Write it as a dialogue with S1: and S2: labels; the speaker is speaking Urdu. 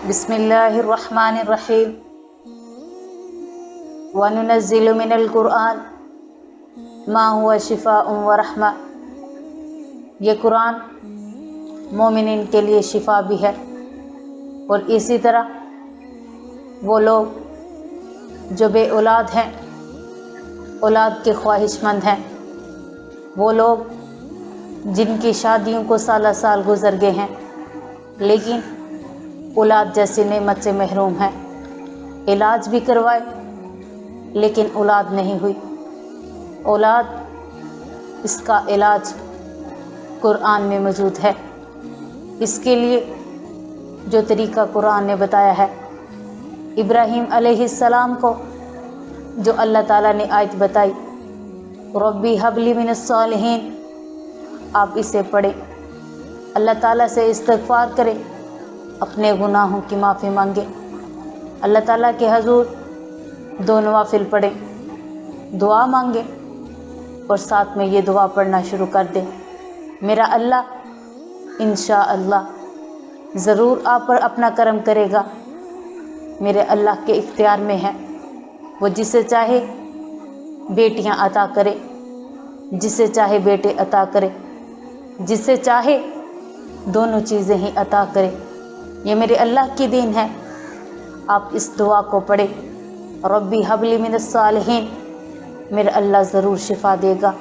S1: بسم اللہ الرحمن الرحیم وَنُنَزِّلُ مِنَ الْقُرْآنِ مَا هُوَ شِفَاءٌ وَرَحْمَةٌ۔ یہ قرآن مومنین کے لیے شفا بھی ہے، اور اسی طرح وہ لوگ جو بے اولاد ہیں، اولاد کے خواہش مند ہیں، وہ لوگ جن کی شادیوں کو سالہ سال گزر گئے ہیں لیکن اولاد جیسی نعمت سے محروم ہیں، علاج بھی کروائے لیکن اولاد نہیں ہوئی۔ اولاد، اس کا علاج قرآن میں موجود ہے۔ اس کے لیے جو طریقہ قرآن نے بتایا ہے، ابراہیم علیہ السلام کو جو اللہ تعالیٰ نے آیت بتائی، ربی ہب لی من الصالحین، آپ اسے پڑھیں، اللہ تعالیٰ سے استغفار کریں، اپنے گناہوں کی معافی مانگیں، اللہ تعالیٰ کے حضور 2 نوافل پڑھیں، دعا مانگیں، اور ساتھ میں یہ دعا پڑھنا شروع کر دیں، میرا اللہ انشاءاللہ ضرور آپ پر اپنا کرم کرے گا، میرے اللہ کے اختیار میں ہے، وہ جسے چاہے بیٹیاں عطا کرے، جسے چاہے بیٹے عطا کرے، جسے چاہے دونوں چیزیں ہی عطا کرے، یہ میرے اللہ کی دین ہے۔ آپ اس دعا کو پڑھیں، ربی حب لی من الصالحین، میرا اللہ ضرور شفا دے گا۔